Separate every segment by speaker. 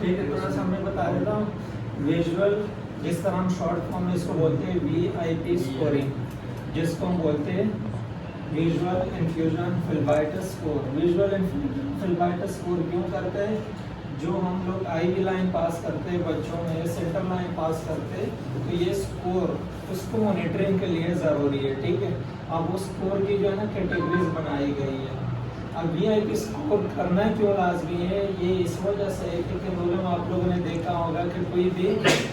Speaker 1: ठीक है, थोड़ा सा मैं बता देता हूँ। विजुअल, जिस तरह हम शॉर्ट फॉर्म में इसको बोलते हैं VIP स्कोरिंग, जिसको हम बोलते हैं visual infusion phlebitis score. Visual phlebitis score क्यों करते हैं? जो हम लोग IV लाइन पास करते हैं बच्चों में, सेंट्रल लाइन पास करते हैं, तो ये स्कोर उसको मॉनिटरिंग के लिए ज़रूरी है। ठीक है, अब वो स्कोर की जो है ना कैटेगरीज बनाई गई है। अब VIP स्कोर करना क्यों लाजमी है? ये इस वजह से है क्योंकि नॉर्मल आप लोगों ने देखा होगा कि कोई भी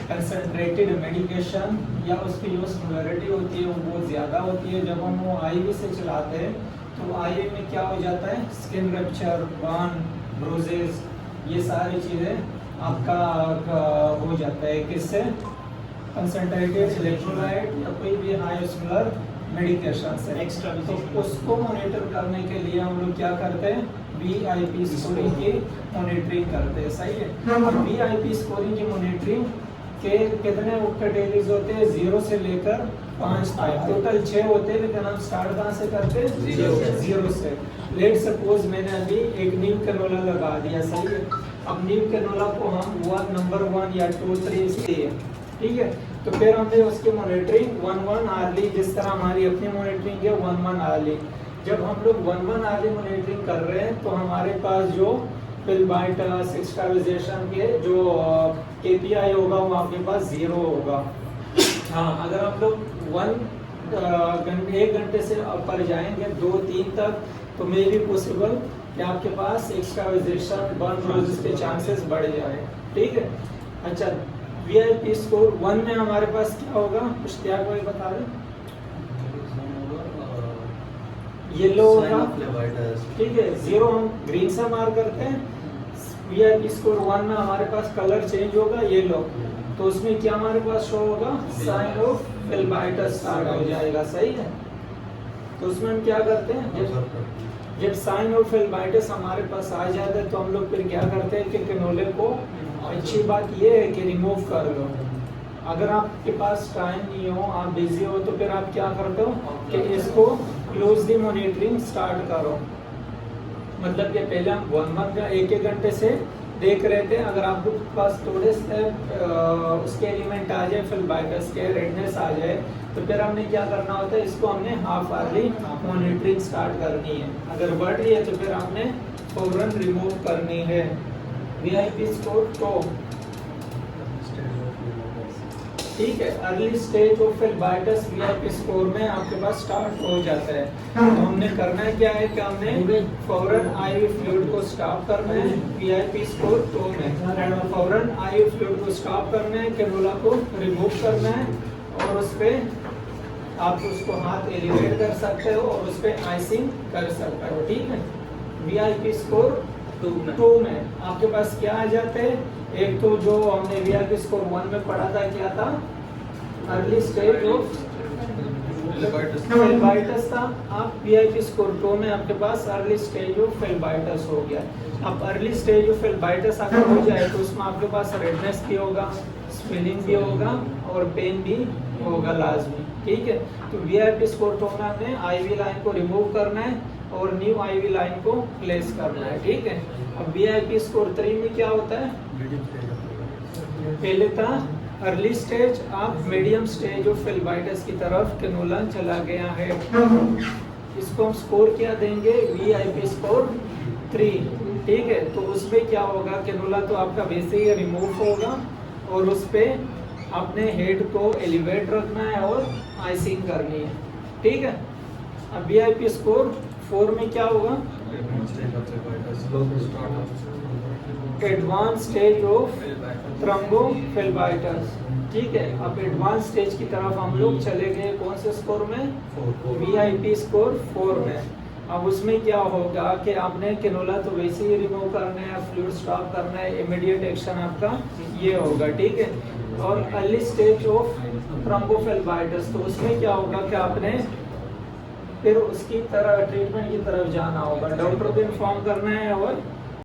Speaker 1: कंसनट्रेटेड मेडिकेशन या उसकी जो सिमिलरिटी होती है वो बहुत ज़्यादा होती है। जब हम वो IV से चलाते हैं तो IV में क्या हो जाता है, स्किन रप्चर, बर्न, ब्रूजेस, ये सारी चीज़ें आपका हो जाता है। किससे? कंसनट्रेटेड इलेक्ट्रोलाइट या कोई भी हाई सिमिलर मेडिकेशन से एक्स्ट्रा। तो उसको मॉनिटर करने के लिए हम लोग क्या करते हैं, VIP स्कोरिंग की मॉनिटरिंग करते हैं। सही है। और VIP स्कोरिंग की मॉनिटरिंग के कितने कैटेगरीज होते हैं? 0 से लेकर 5 तक, टोटल 6 होते हैं। लेकिन हम स्टार्ट कहाँ से करते हैं? 0 से। लेट सपोज मैंने अभी एक नीम कैनोला लगा दिया। सही है। अब नीम कैनोला को हम नंबर 1 या 2, 3 से, ठीक है, तो फिर हमने उसकी मॉनिटरिंग 1 आवर्ली, जिस तरह हमारी अपनी मॉनिटरिंग है 1 आवर्ली। जब हम लोग 1 आवर्ली मॉनिटरिंग कर रहे हैं तो हमारे पास जो फिल्बाइटस एक्सट्रावाइजेशन के जो KPI होगा वो आपके पास 0 होगा। हाँ, अगर हम लोग 1 घंटे से ऊपर जाएंगे 2-3 तक तो मे भी पॉसिबल कि आपके पास एक्सट्रावाइजेशन, बर्न, ब्रूजेस के चांसेस बढ़ जाए। ठीक है। अच्छा, VIP स्कोर 1 में हमारे पास क्या होगा, इश्तियाक भाई बता रहे? येलो होगा। ठीक है, 0 हम ग्रीन से मार्क करते हैं। VIP स्कोर 1 में हमारे पास कलर चेंज होगा येलो, तो उसमें क्या हमारे पास शो होगा, साइन ऑफ फिल्बाइटस स्टार्ट हो जाएगा। सही है। तो उसमें हम क्या करते हैं, जब साइन ऑफ फिल्बाइटस हमारे पास आ जाता है तो हम लोग फिर क्या करते हैं कि कैनोले को, अच्छी बात ये है कि रिमूव कर लो। अगर आपके पास टाइम नहीं हो, आप बिजी हो, तो फिर आप क्या करते हो कि इसको क्लोजली मॉनिटरिंग स्टार्ट करो। मतलब कि पहले हम 1 घंटे से देख रहे थे। अगर आपके पास थोड़े से उसके एलिमेंट आ जाए, फिल्बाइटस के रेडनेस आ जाए, तो फिर हमने क्या करना होता है, इसको हमने हाफ आवर्ली मॉनिटरिंग स्टार्ट करनी है। अगर बढ़ रही है तो फिर हमने फौरन रिमूव करनी है। VIP स्कोर 2, ठीक है, early stage of phlebitis VIP score में आपके पास स्टार्ट हो जाता है। तो हमने करना है क्या है कि हमने फौरन IV फ्लूइड को स्टॉप करना है। VIP स्कोर 2 में फौरन IV फ्लूइड को स्टॉप करना है, कैनोला को रिमूव करना है, और उस पर आप उसको हाथ एलिवेट कर सकते हो और उस पर आइसिंग कर सकते हो। ठीक है। VIP स्कोर 2 में आपके पास क्या आ जाते हैं, एक तो जो हमने VIP स्कोर 1 में पढ़ा था, क्या था, अर्ली स्टेज ऑफ फिल्बाइटस था। आप VIP स्कोर 2 में आपके पास अर्ली स्टेज ऑफ फिल्बाइटस हो गया। अब अर्ली स्टेज ऑफ फिल्बाइटस अगर हो जाए तो उसमें आपके पास रेडनेस भी होगा, स्वेलिंग भी होगा और पेन भी होगा लाजमी। ठीक है। तो VIP स्कोर 2 में हमने IV लाइन को रिमूव करना है और न्यू IV लाइन को प्लेस करना है। ठीक है। अब VIP स्कोर 3 में क्या होता है, पहले था अर्ली स्टेज, आप मीडियम स्टेज ऑफ फिल्बाइटस की तरफ कैनोला चला गया है। इसको हम स्कोर क्या देंगे, VIP स्कोर 3। ठीक है। तो उसमें क्या होगा, कैनोला तो आपका वैसे ही रिमूव होगा और उस पर अपने हेड को एलिवेट रखना है और आइसिंग करनी है। ठीक है। अब VIP स्कोर 4 में क्या होगा, एडवांस स्टेज ऑफ थ्रोम्बोफिल्बाइटस। ठीक है। अब एडवांस स्टेज की तरफ हम लोग चले गए, कौन से स्कोर में, VIP स्कोर 4 में। अब उसमें क्या होगा कि आपने कैनोला तो वैसे ही रिमूव करना है, फ्लूइड स्टॉप करना है, इमीडिएट एक्शन आपका ये होगा। ठीक है। और अर्ली स्टेज ऑफ थ्रोम्बोफिल्बाइटस, तो उसमें क्या होगा कि आपने फिर उसकी तरह ट्रीटमेंट की तरफ जाना होगा, डॉक्टर को इन्फॉर्म करना है और